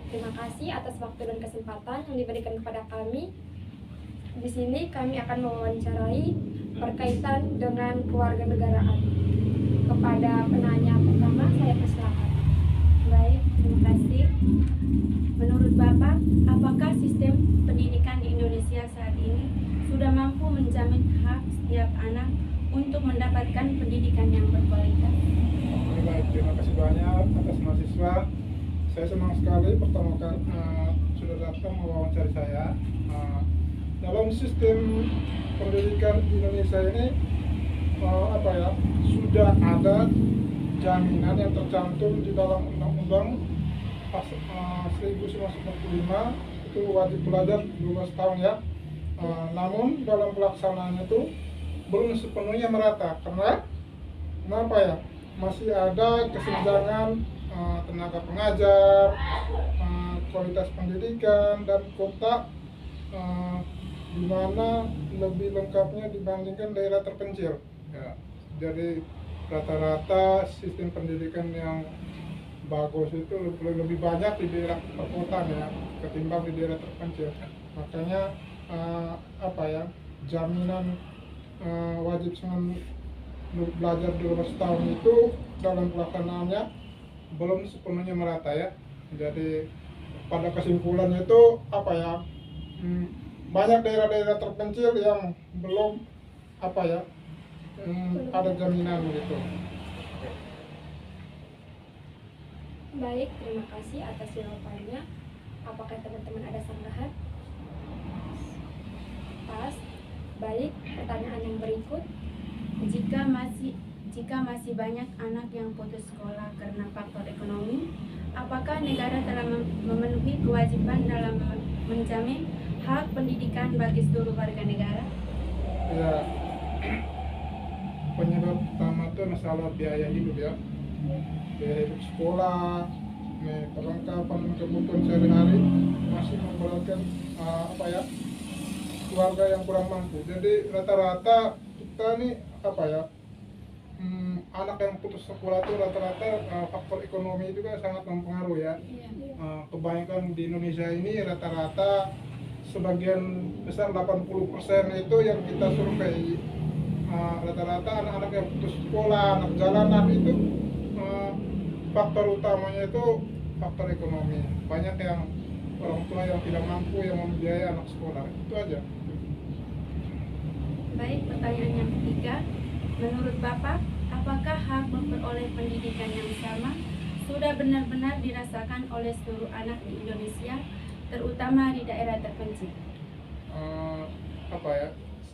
Terima kasih atas waktu dan kesempatan yang diberikan kepada kami. Di sini kami akan mewawancarai berkaitan dengan kewarganegaraan. Kepada penanya pertama, saya persilakan. Baik, terima kasih. Menurut Bapak, apakah sistem pendidikan di Indonesia saat ini sudah mampu menjamin hak setiap anak untuk mendapatkan pendidikan yang berkualitas? Baik, terima kasih banyak atas mahasiswa. Saya senang sekali pertama kali sudah datang mewawancari saya. Dalam sistem pendidikan di Indonesia ini sudah ada jaminan yang tercantum di dalam Undang-Undang 1945 itu wajib belajar 12 tahun ya. Namun dalam pelaksanaannya itu belum sepenuhnya merata karena kenapa ya? Masih ada kesenjangan tenaga pengajar, kualitas pendidikan dan kota di mana lebih lengkapnya dibandingkan daerah terpencil. Ya, jadi rata-rata sistem pendidikan yang bagus itu lebih banyak di daerah perkotaan ya ketimbang di daerah terpencil. Makanya jaminan wajib belajar 12 tahun itu dalam pelaksanaannya belum sepenuhnya merata ya. Jadi pada kesimpulannya itu banyak daerah-daerah terpencil yang belum ada jaminan gitu. Baik, terima kasih atas jawabannya. Apakah teman-teman ada sanggahan? Pas. Baik, pertanyaan yang berikut. Jika masih banyak anak yang putus sekolah karena faktor ekonomi, apakah negara telah memenuhi kewajiban dalam menjamin hak pendidikan bagi seluruh warga negara? Ya, penyebab utama itu masalah biaya hidup ya, biaya hidup sekolah, perlengkapan kebutuhan sehari-hari masih memberatkan keluarga yang kurang mampu. Jadi rata-rata kita nih anak yang putus sekolah itu rata-rata faktor ekonomi juga sangat mempengaruhi ya. Kebanyakan di Indonesia ini rata-rata sebagian besar 80% itu yang kita survei rata-rata anak-anak yang putus sekolah, anak jalanan itu faktor utamanya itu faktor ekonomi. Banyak yang orang tua yang tidak mampu yang membiayai anak sekolah. Itu aja. Baik, pertanyaan yang ketiga. Menurut Bapak, apakah hak memperoleh pendidikan yang sama sudah benar-benar dirasakan oleh seluruh anak di Indonesia, terutama di daerah terpencil?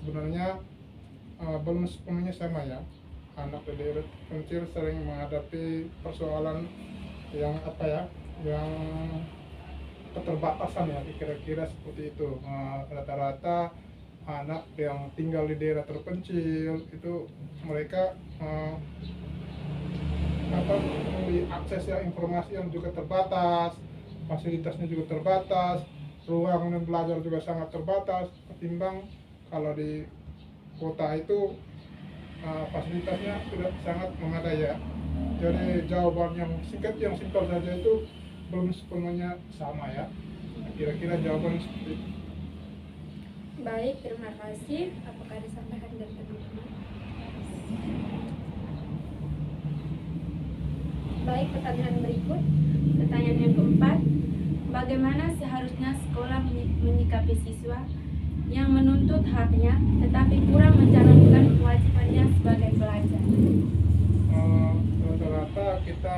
Sebenarnya belum sepenuhnya sama ya. Anak di daerah terpencil sering menghadapi persoalan yang yang keterbatasan ya, kira-kira seperti itu. Rata-rata anak yang tinggal di daerah terpencil itu mereka akses ya informasi yang juga terbatas, fasilitasnya juga terbatas, ruang belajar juga sangat terbatas ketimbang kalau di kota itu fasilitasnya sudah sangat memadai ya. Jadi jawaban yang simpel saja itu belum sepenuhnya sama ya. Kira-kira jawaban seperti itu. Baik, terima kasih. Apakah ada sanggahan dari teman-teman? Baik, pertanyaan berikut. Pertanyaan yang keempat, bagaimana seharusnya sekolah menyikapi siswa yang menuntut haknya tetapi kurang menjalankan kewajibannya sebagai pelajar? Rata-rata kita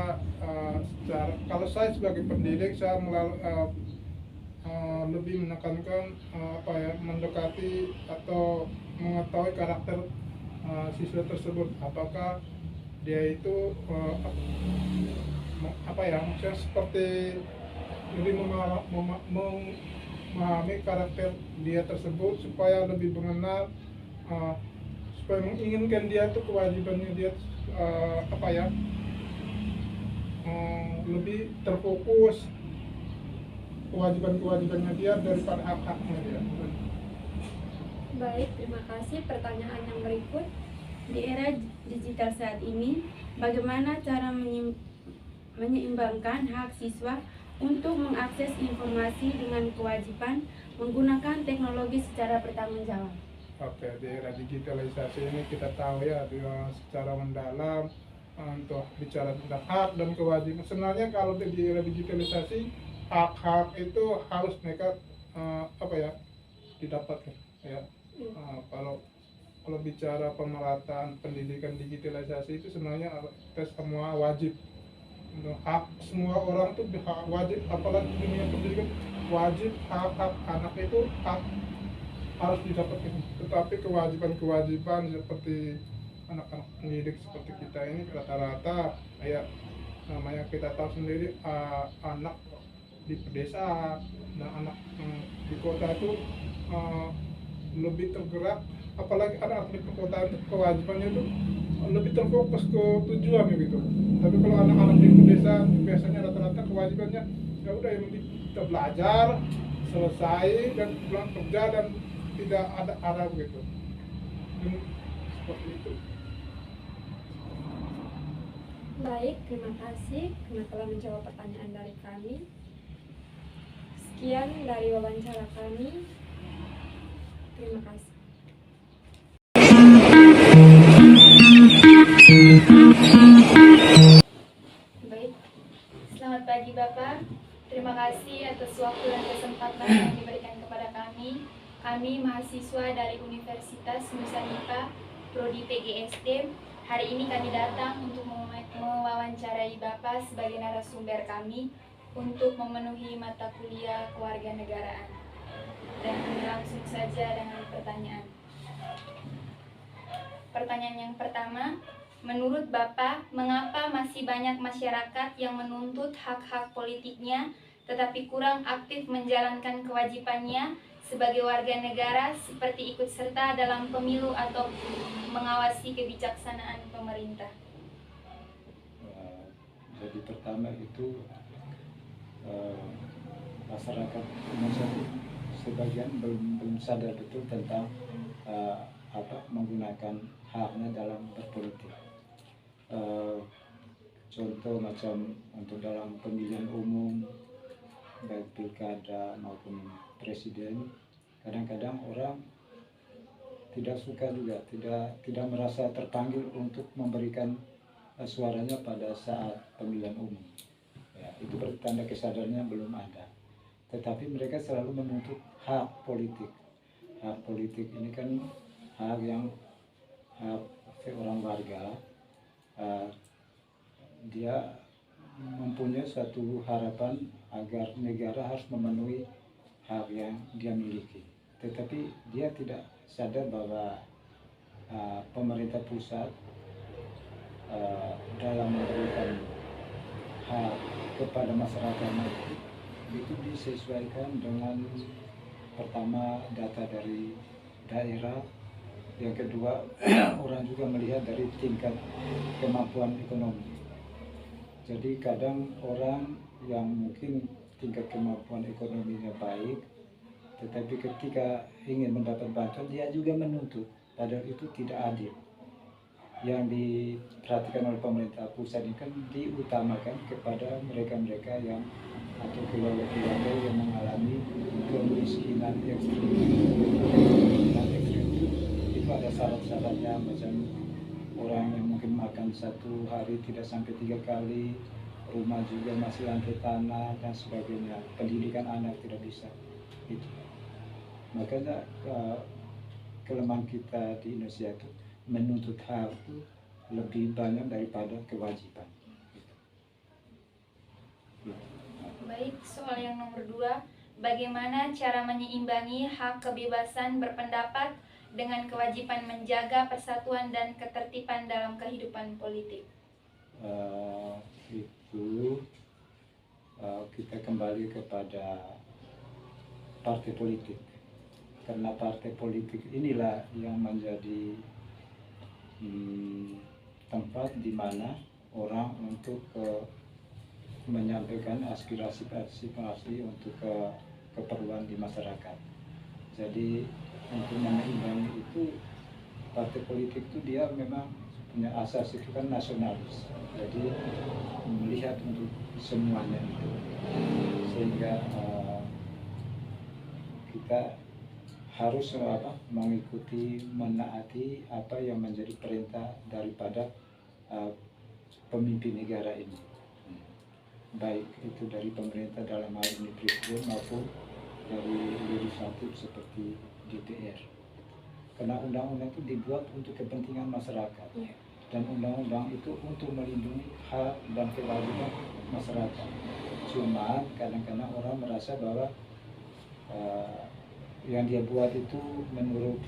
kalau saya sebagai pendidik saya lebih menekankan mendekati atau mengetahui karakter siswa tersebut, apakah dia itu maksudnya seperti lebih memahami karakter dia tersebut supaya lebih mengenal, supaya menginginkan dia tuh kewajibannya dia lebih terfokus kewajibannya dia daripada hak-haknya dia. Baik, terima kasih. Pertanyaan yang berikut. Di era digital saat ini, bagaimana cara menyeimbangkan hak siswa untuk mengakses informasi dengan kewajiban menggunakan teknologi secara bertanggung jawab. Oke, di era digitalisasi ini kita tahu ya dia secara mendalam untuk bicara tentang hak dan kewajiban. Sebenarnya kalau di era digitalisasi hak-hak itu harus mereka didapatkan ya. Kalau bicara pemerataan pendidikan digitalisasi itu sebenarnya kita semua wajib. Hak semua orang tuh wajib, apalagi dunia pendidikan wajib, hak-hak anak itu hak harus didapatkan. Tetapi kewajiban-kewajiban seperti anak-anak pendidik seperti kita ini rata-rata kayak namanya kita tahu sendiri, anak di pedesaan dan anak di kota itu lebih tergerak, apalagi anak-anak di perkotaan itu kewajibannya itu lebih terfokus ke tujuan gitu. Tapi kalau anak-anak di pedesaan biasanya rata-rata kewajibannya ya udah yang penting kita belajar selesai dan pulang kerja dan tidak ada arah gitu. Dan seperti itu. Baik, terima kasih karena telah menjawab pertanyaan dari kami. Sekian dari wawancara kami. Terima kasih. Baik, selamat pagi Bapak. Terima kasih atas waktu dan kesempatan yang diberikan kepada kami. Kami mahasiswa dari Universitas Nusa Nipah, Prodi PGSD. Hari ini kami datang untuk mewawancarai Bapak sebagai narasumber kami untuk memenuhi mata kuliah kewarganegaraan. Dan langsung saja dengan pertanyaan. Pertanyaan yang pertama, menurut Bapak, mengapa masih banyak masyarakat yang menuntut hak-hak politiknya tetapi kurang aktif menjalankan kewajibannya sebagai warga negara seperti ikut serta dalam pemilu atau mengawasi kebijaksanaan pemerintah? Jadi pertama itu masyarakat Indonesia sebagian belum sadar betul tentang menggunakan haknya dalam berpolitik. Contoh macam untuk dalam pemilihan umum baik pilkada maupun presiden, kadang-kadang orang tidak suka juga, tidak merasa terpanggil untuk memberikan suaranya pada saat pemilihan umum. Ya, itu bertanda kesadarannya belum ada. Tetapi mereka selalu menuntut hak politik. Hak politik ini kan hak yang orang warga, dia mempunyai suatu harapan agar negara harus memenuhi hak yang dia miliki. Tetapi dia tidak sadar bahwa pemerintah pusat dalam memberikan hak kepada masyarakat itu disesuaikan dengan pertama data dari daerah, yang kedua orang juga melihat dari tingkat kemampuan ekonomi. Jadi kadang orang yang mungkin tingkat kemampuan ekonominya baik, tetapi ketika ingin mendapat bantuan dia juga menuntut, padahal itu tidak adil. Yang diperhatikan oleh pemerintah pusat ini kan diutamakan kepada mereka-mereka yang atau keluarga-keluarga yang mengalami kemiskinan ekstrim. Kemiskinan ekstrim itu ada syarat-syaratnya, macam orang yang mungkin makan satu hari tidak sampai 3 kali, rumah juga masih lantai tanah dan sebagainya, pendidikan anak tidak bisa. Itu. Makanya kelemahan kita di Indonesia itu menuntut hak itu lebih banyak daripada kewajiban. Baik, soal yang nomor 2, bagaimana cara menyeimbangi hak kebebasan berpendapat dengan kewajiban menjaga persatuan dan ketertiban dalam kehidupan politik? Kita kembali kepada partai politik, karena partai politik inilah yang menjadi tempat di mana orang untuk menyampaikan aspirasi untuk keperluan di masyarakat. Jadi untuk menyeimbangkan itu, partai politik itu dia memang punya asas itu kan nasionalis, jadi melihat untuk semuanya itu, sehingga kita harus mengikuti, menaati apa yang menjadi perintah daripada pemimpin negara ini, baik itu dari pemerintah dalam hal ini presiden maupun dari legislatif seperti DPR. Karena undang-undang itu dibuat untuk kepentingan masyarakat, dan undang-undang itu untuk melindungi hak dan kewajiban masyarakat. Cuma kadang-kadang orang merasa bahwa yang dia buat itu menurut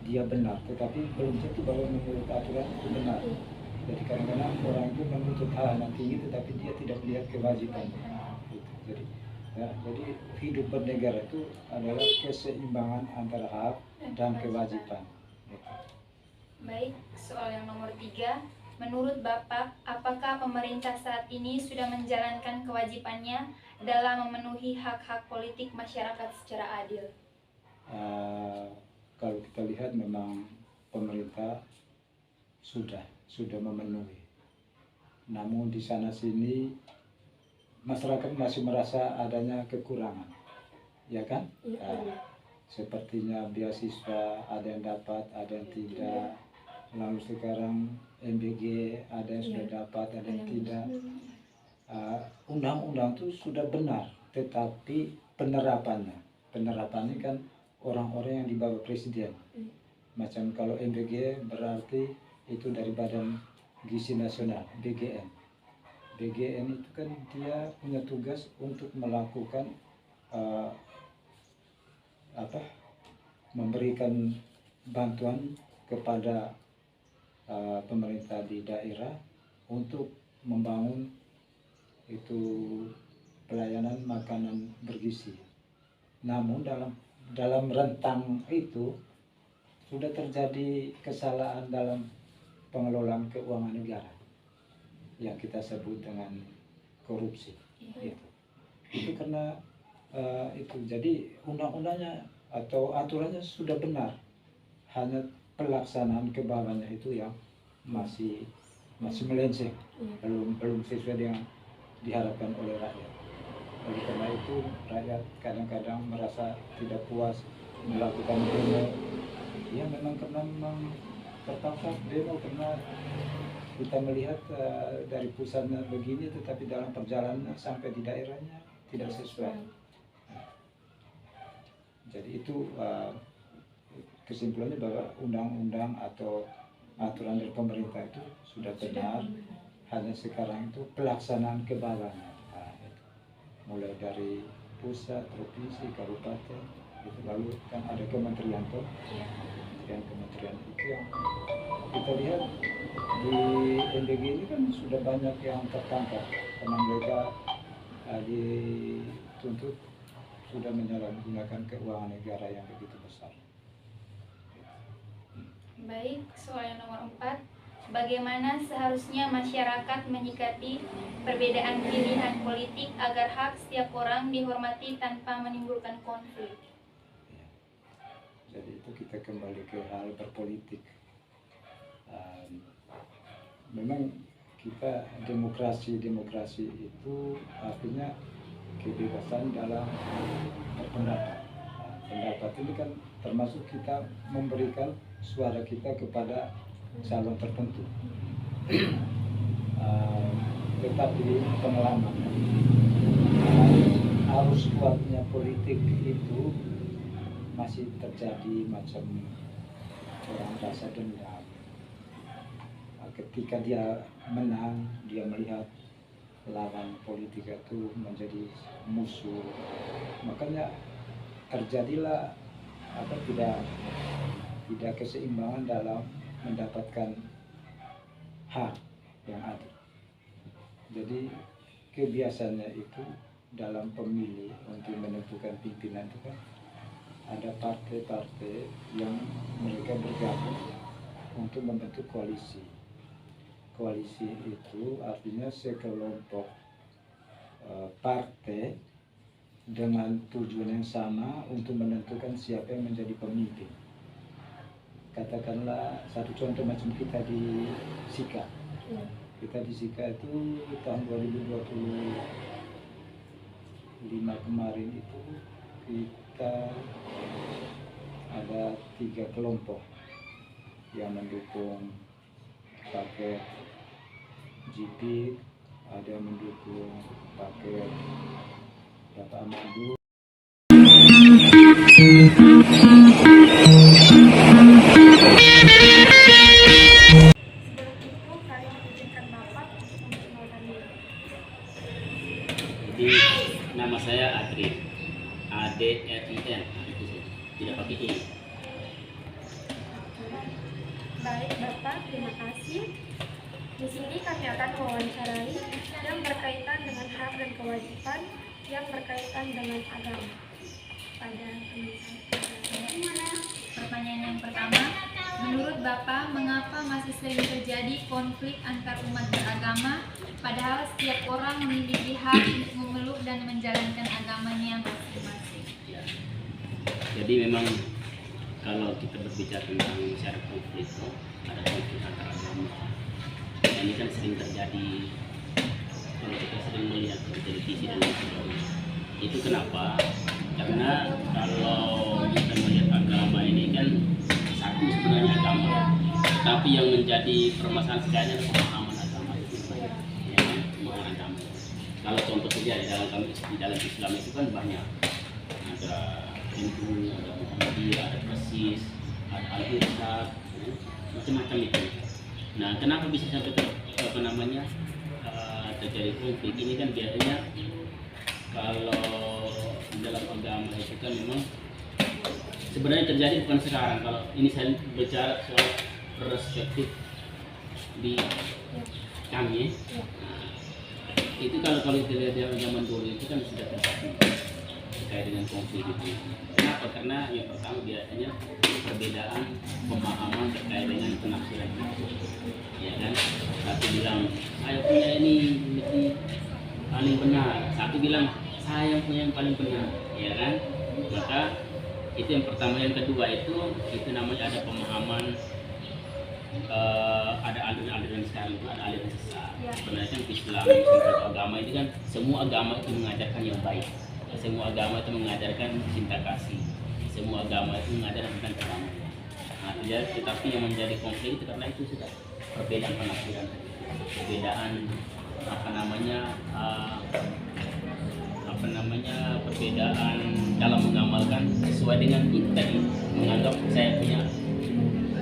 dia benar, tetapi belum tentu bahwa menurut aturan itu benar. Jadi kadang-kadang orang itu menuntut hal yang tinggi tetapi dia tidak melihat kewajiban. Jadi hidup bernegara itu adalah keseimbangan antara hak dan kewajiban. Baik, soal yang nomor 3. Menurut Bapak, apakah pemerintah saat ini sudah menjalankan kewajibannya dalam memenuhi hak-hak politik masyarakat secara adil? Kalau kita lihat memang pemerintah sudah memenuhi. Namun di sana sini masyarakat masih merasa adanya kekurangan, ya kan? Sepertinya beasiswa ada yang dapat, ada yang tidak. Lalu sekarang MBG ada yang sudah dapat, ada yang tidak. Undang-undang itu sudah benar, tetapi penerapannya kan orang-orang yang di bawah presiden. Macam kalau MBG berarti itu dari Badan Gizi Nasional, BGN. BGN itu kan dia punya tugas untuk melakukan memberikan bantuan kepada pemerintah di daerah untuk membangun itu pelayanan makanan bergizi. Namun dalam rentang itu sudah terjadi kesalahan dalam pengelolaan keuangan negara yang kita sebut dengan korupsi. Itu karena itu, jadi undang-undangnya atau aturannya sudah benar, hanya pelaksanaan ke bawahnya itu yang masih melenceng, belum sesuai dengan diharapkan oleh rakyat. Oleh karena itu rakyat kadang-kadang merasa tidak puas melakukan demo. Ya memang terpaksa demo karena kita melihat dari pusatnya begini, tetapi dalam perjalanan sampai di daerahnya tidak sesuai. Jadi itu kesimpulannya bahwa undang-undang atau aturan dari pemerintah itu sudah benar, hanya sekarang itu pelaksanaan ke bawahnya. Mulai dari pusat, provinsi, kabupaten, itu lalu kan ada kementerian tuh, kementerian itu yang kita lihat di NDG ini kan sudah banyak yang tertangkap karena mereka dituntut sudah menyalahgunakan keuangan negara yang begitu besar. Baik, soal yang nomor 4. Bagaimana seharusnya masyarakat menyikapi perbedaan pilihan politik agar hak setiap orang dihormati tanpa menimbulkan konflik? Jadi itu kita kembali ke hal berpolitik. Memang kita demokrasi itu artinya kebebasan dalam berpendapat. Pendapat ini kan termasuk kita memberikan suara kita kepada calon tertentu. Tetapi pengalaman arus kuatnya politik itu masih terjadi macam orang rasa dendam. Ketika dia menang, dia melihat lawan politik itu menjadi musuh, makanya terjadilah tidak keseimbangan dalam mendapatkan hak yang adil. Jadi kebiasaannya itu dalam pemilih untuk menentukan pimpinan itu kan ada partai-partai yang mereka bergabung untuk membentuk koalisi. Koalisi itu artinya sekelompok partai dengan tujuan yang sama untuk menentukan siapa yang menjadi pemimpin. katakanlah satu contoh macam kita di Sika. Ya. Kita di Sika itu tahun 2025 kemarin itu kita ada 3 kelompok yang mendukung paket GP, ada yang mendukung paket Bapak Amadu. Sebelum itu kami mengizinkan Bapak untuk memperkenalkan diri. Jadi nama saya Adrin, ADRIN, itu saja, tidak pakai I. Baik Bapak, terima kasih. Di sini kami akan mewawancarai yang berkaitan dengan hak dan kewajiban yang berkaitan dengan agama. Pada Pertanyaan yang pertama, menurut Bapak, mengapa masih sering terjadi konflik antar umat beragama, padahal setiap orang memiliki hak untuk memeluk dan menjalankan agamanya masing-masing? Jadi memang kalau kita berbicara tentang secara konflik, ada konflik antar agama. Dan ini kan sering terjadi kalau kita sering melihat di televisi dan lain sebagainya. Itu kenapa? Karena kalau kita melihat agama ini kan satu sebenarnya agama, tapi yang menjadi permasalahan sekarang adalah pemahaman agama itu. Ya, pemahaman agama. Kalau contoh saja di dalam Islam itu kan banyak, ada Hindu, ada Muhammadiyah, ada Persis, ada Al-Irsyad, macam-macam itu. Nah, kenapa bisa sampai terjadi konflik ini kan biasanya kalau dalam agama itu kan memang sebenarnya terjadi bukan sekarang. Kalau ini saya bicara soal perspektif di kami, itu kalau kita lihat zaman dulu itu kan sudah terjadi terkait dengan konflik itu. Kenapa? Karena yang pertama biasanya perbedaan pemahaman terkait dengan penafsiran itu, ya kan? Satu bilang saya punya ini paling benar, satu bilang saya punya yang paling benar, ya kan? Maka itu yang pertama. Yang kedua itu namanya ada pemahaman, ada aliran-aliran sekarang itu ada aliran sesat. Sebenarnya kan Islam, agama itu kan semua agama itu mengajarkan yang baik. Semua agama itu mengajarkan cinta kasih. Semua agama itu mengajarkan tentang kedamaian. Nah, tetapi yang menjadi konflik itu karena itu sudah perbedaan penafsiran, perbedaan perbedaan dalam mengamalkan sesuai dengan itu tadi, menganggap saya punya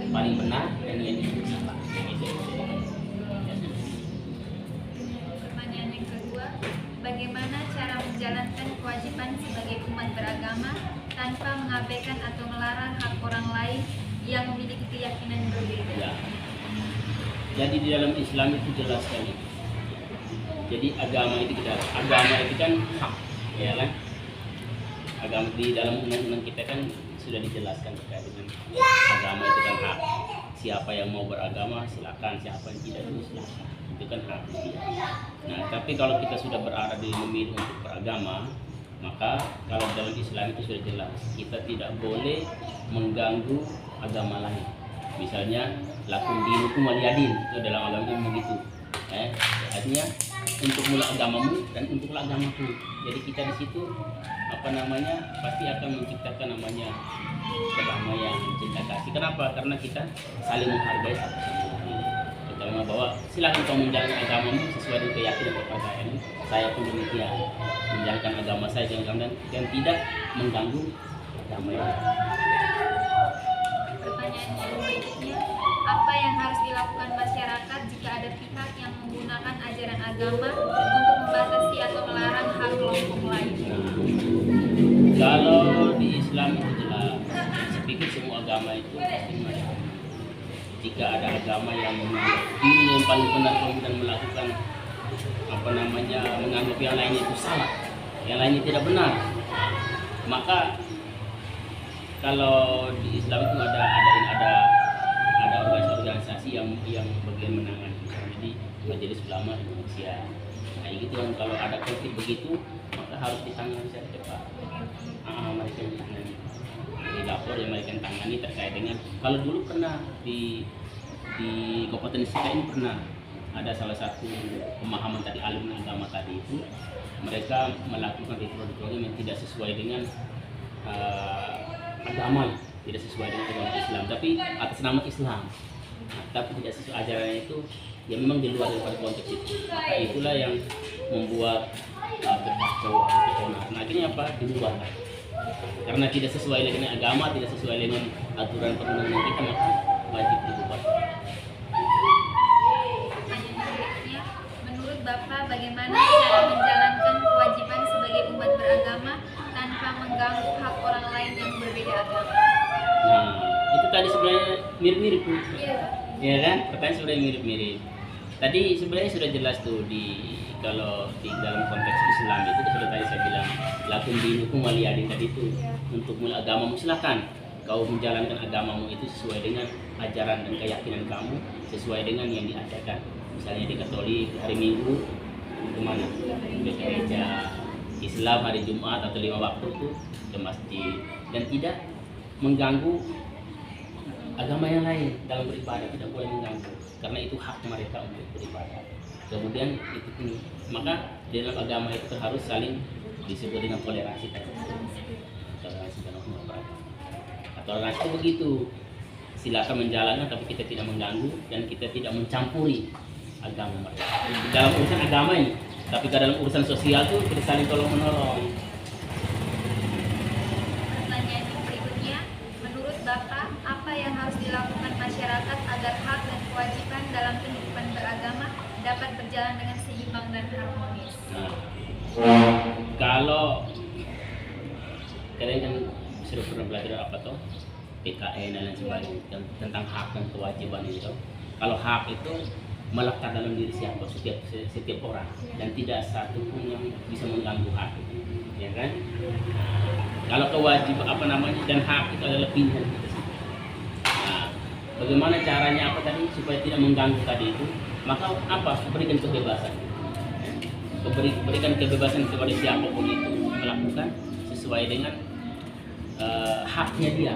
paling benar dan yang itu salah. Pertanyaan yang kedua, bagaimana cara menjalankan kewajiban sebagai umat beragama tanpa mengabaikan atau melarang hak orang lain yang memiliki keyakinan berbeda? Ya. Jadi di dalam Islam itu jelas sekali. Jadi agama itu kan hak, ya kan? Agama di dalam undang-undang kita kan sudah dijelaskan terkait dengan agama itu kan hak. Siapa yang mau beragama silakan, siapa yang tidak itu silakan. Itu kan hak dia. Nah, tapi kalau kita sudah berada di memilih untuk beragama, maka kalau dalam Islam itu sudah jelas, kita tidak boleh mengganggu agama lain. Misalnya lakum dinukum waliyadin, itu dalam agama itu begitu. Artinya untuk mula agamamu dan untuk agamaku. Jadi kita di situ pasti akan menciptakan kedamaian, cinta kasih. Kenapa? Karena kita saling menghargai satu sama lain. Kita bahwa silakan kau menjalankan agamamu sesuai dengan keyakinan kepercayaan. Saya pun demikian, menjalankan agama saya dan tidak mengganggu agama yang. Pertanyaan yang berikutnya, apa yang harus dilakukan masyarakat jika ada pihak yang menggunakan ajaran agama untuk membatasi atau melarang hak kelompok lain? Kalau di Islam itu jelas, saya pikir semua agama itu pasti mengajak. Jika ada agama yang ini yang paling benar kemudian melakukan menganggap yang lainnya itu salah, yang lainnya tidak benar, maka kalau di Islam itu ada organisasi yang bagian menangani. Jadi Majelis Ulama Indonesia. Kayak gitu kan, kalau ada konflik begitu maka harus ditangani secara cepat. Mereka ditangani. faktor yang mereka tangani terkait dengan, kalau dulu pernah di Kabupaten Sika ini pernah ada salah satu pemahaman tadi alim agama tadi itu, mereka melakukan ritual-ritual yang tidak sesuai dengan agama, tidak sesuai dengan agama Islam, tapi atas nama Islam, tapi tidak sesuai ajarannya itu, ya memang di luar daripada konteks itu. Maka itulah yang membuat berkacau. Nah, akhirnya apa? Diubah. Karena tidak sesuai dengan agama, tidak sesuai dengan aturan perundang-undangan kita, maka wajib diubah. Pertanyaan berikutnya, menurut Bapak bagaimana cara menjalankan kewajiban sebagai umat beragama tanpa mengganggu hak orang lain yang berbeda agama? Nah, itu tadi sebenarnya mirip-mirip, Bu. Iya. Ya kan? Pertanyaan sebenarnya mirip-mirip. Tadi sebenarnya sudah jelas tuh kalau di dalam konteks Islam itu sudah tadi saya bilang lakum dinukum waliyadin tadi itu untuk mulai agamamu, silakan kau menjalankan agamamu itu sesuai dengan ajaran dan keyakinan kamu, sesuai dengan yang diajarkan. Misalnya di Katolik hari Minggu kemana? Ke gereja. Islam hari Jumat atau 5 waktu itu ke masjid, dan tidak mengganggu agama yang lain dalam beribadah, tidak boleh mengganggu karena itu hak mereka untuk beribadah. Kemudian itu pun, maka di dalam agama itu harus saling disebut dengan toleransi. Toleransi dalam beragama. Toleransi itu begitu, silakan menjalankan tapi kita tidak mengganggu dan kita tidak mencampuri agama mereka dalam urusan agama ini, tapi dalam urusan sosial itu kita saling tolong menolong. Pertanyaan yang berikutnya, menurut Bapak apa yang harus dilakukan masyarakat agar hak dan kewajiban dalam kehidupan beragama dapat berjalan dengan seimbang dan harmonis? Nah, kalau kalian kan sudah pernah belajar apa tuh PKN dan lain sebagainya tentang hak dan kewajiban itu. Kalau hak itu melekat dalam diri siapa, setiap orang, dan tidak satu pun yang bisa mengganggu hak, ya kan? Kalau kewajiban dan hak itu adalah pilihan kita sendiri. Nah, bagaimana caranya apa tadi supaya tidak mengganggu tadi itu? Maka apa? Berikan kebebasan. Berikan kebebasan kepada siapapun itu melakukan sesuai dengan haknya dia.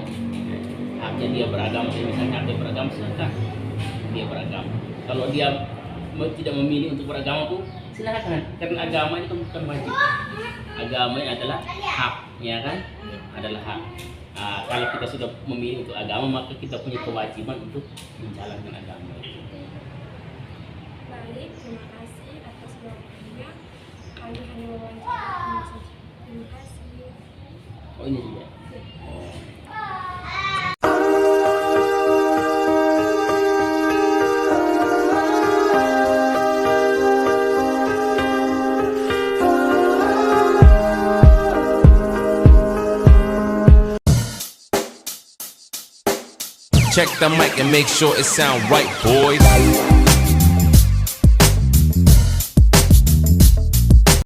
Haknya dia beragama, misalnya dia beragama, silakan dia beragama. Kalau dia tidak memilih untuk beragama pun silakan, karena agama itu bukan wajib. Agama ini adalah hak, ya kan? Adalah hak. Kalau kita sudah memilih untuk agama, maka kita punya kewajiban untuk menjalankan agama itu. Baik, terima kasih atas jawabannya. Kami hanya wawancara saja. Terima kasih. Oh, ini juga. Check the mic and make sure it sound right, boys.